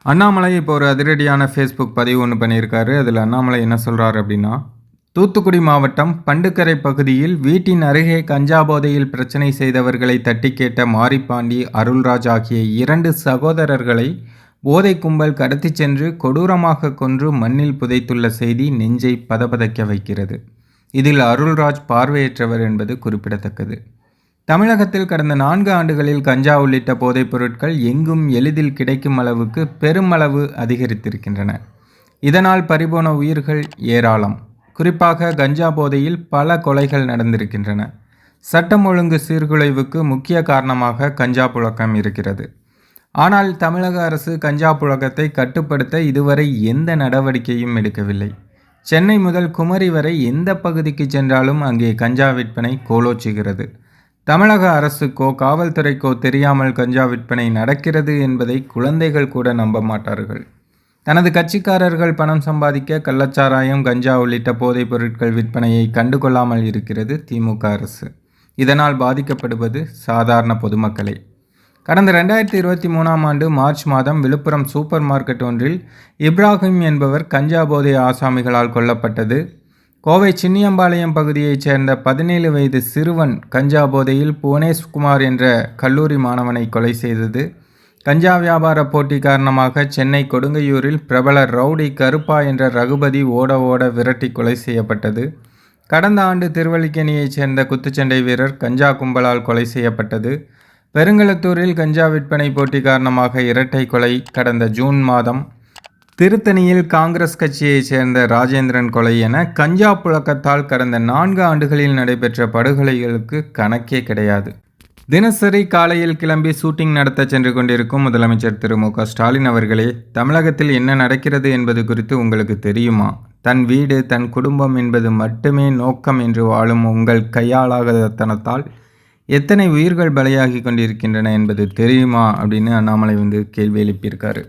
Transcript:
அண்ணாமலை இப்போ ஒரு அதிரடியான ஃபேஸ்புக் பதிவு ஒன்று பண்ணியிருக்காரு. அதில் அண்ணாமலை என்ன சொல்கிறார் அப்படின்னா, தூத்துக்குடி மாவட்டம் பண்டுக்கரை பகுதியில் வீட்டின் அருகே கஞ்சா போதையில் பிரச்சனை செய்தவர்களை தட்டி கேட்ட மாரிப்பாண்டி, அருள்ராஜ் ஆகிய 2 சகோதரர்களை போதை கும்பல் கடத்தி சென்று கொடூரமாக கொன்று மண்ணில் புதைத்துள்ள செய்தி நெஞ்சை பதபதைக்க வைக்கிறது. இதில் அருள்ராஜ் பார்வையற்றவர் என்பது குறிப்பிடத்தக்கது. தமிழகத்தில் கடந்த 4 ஆண்டுகளில் கஞ்சா உள்ளிட்ட போதைப் பொருட்கள் எங்கும் எளிதில் கிடைக்கும் அளவுக்கு பெருமளவு அதிகரித்திருக்கின்றன. இதனால் பறிபோன உயிர்கள் ஏராளம். குறிப்பாக கஞ்சா போதையில் பல கொலைகள் நடந்திருக்கின்றன. சட்டம் ஒழுங்கு சீர்குலைவுக்கு முக்கிய காரணமாக கஞ்சா புழக்கம் இருக்கிறது. ஆனால் தமிழக அரசு கஞ்சா புழக்கத்தை கட்டுப்படுத்த இதுவரை எந்த நடவடிக்கையும் எடுக்கவில்லை. சென்னை முதல் குமரி வரை எந்த பகுதிக்கு சென்றாலும் அங்கே கஞ்சா விற்பனை கோலோச்சுகிறது. தமிழக அரசுக்கோ காவல்துறைக்கோ தெரியாமல் கஞ்சா விற்பனை நடக்கிறது என்பதை குழந்தைகள் கூட நம்ப மாட்டார்கள். தனது கட்சிக்காரர்கள் பணம் சம்பாதிக்க கள்ளச்சாராயம், கஞ்சா உள்ளிட்ட போதைப் பொருட்கள் விற்பனையை கண்டுகொள்ளாமல் இருக்கிறது திமுக அரசு. இதனால் பாதிக்கப்படுவது சாதாரண பொதுமக்களே. கடந்த 2023ஆம் ஆண்டு மார்ச் மாதம் விழுப்புரம் சூப்பர் மார்க்கெட் ஒன்றில் இப்ராஹிம் என்பவர் கஞ்சா போதை ஆசாமிகளால் கொல்லப்பட்டது. கோவை சின்னியம்பாளையம் பகுதியைச் சேர்ந்த 17 வயது சிறுவன் கஞ்சா போதையில் புவனேஷ்குமார் என்ற கல்லூரி மாணவனை கொலை செய்தது. கஞ்சா வியாபார போட்டி காரணமாக சென்னை கொடுங்கையூரில் பிரபல ரவுடி கருப்பா என்ற ரகுபதி ஓட விரட்டி கொலை செய்யப்பட்டது. கடந்த ஆண்டு திருவல்லிக்கேணியைச் சேர்ந்த குத்துச்சண்டை வீரர் கஞ்சா கும்பலால் கொலை செய்யப்பட்டது. பெருங்களத்தூரில் கஞ்சா விற்பனை போட்டி காரணமாக இரட்டை கொலை கடந்த ஜூன் மாதம். திருத்தணியில் காங்கிரஸ் கட்சியைச் சேர்ந்த ராஜேந்திரன் கொலை என கஞ்சா புழக்கத்தால் கடந்த 4 ஆண்டுகளில் நடைபெற்ற படுகொலைகளுக்கு கணக்கே கிடையாது. தினசரி காலையில் கிளம்பி ஷூட்டிங் நடத்த சென்று கொண்டிருக்கும் முதலமைச்சர் திரு மு.க. ஸ்டாலின் அவர்களே, தமிழகத்தில் என்ன நடக்கிறது என்பது குறித்து உங்களுக்கு தெரியுமா? தன் வீடு, தன் குடும்பம் என்பது மட்டுமே நோக்கம் என்று வாழும் உங்கள் கையாளாகத்தனத்தால் எத்தனை உயிர்கள் பலியாகி கொண்டிருக்கின்றன என்பது தெரியுமா அப்படின்னு அண்ணாமலை கேள்வி எழுப்பியிருக்காரு.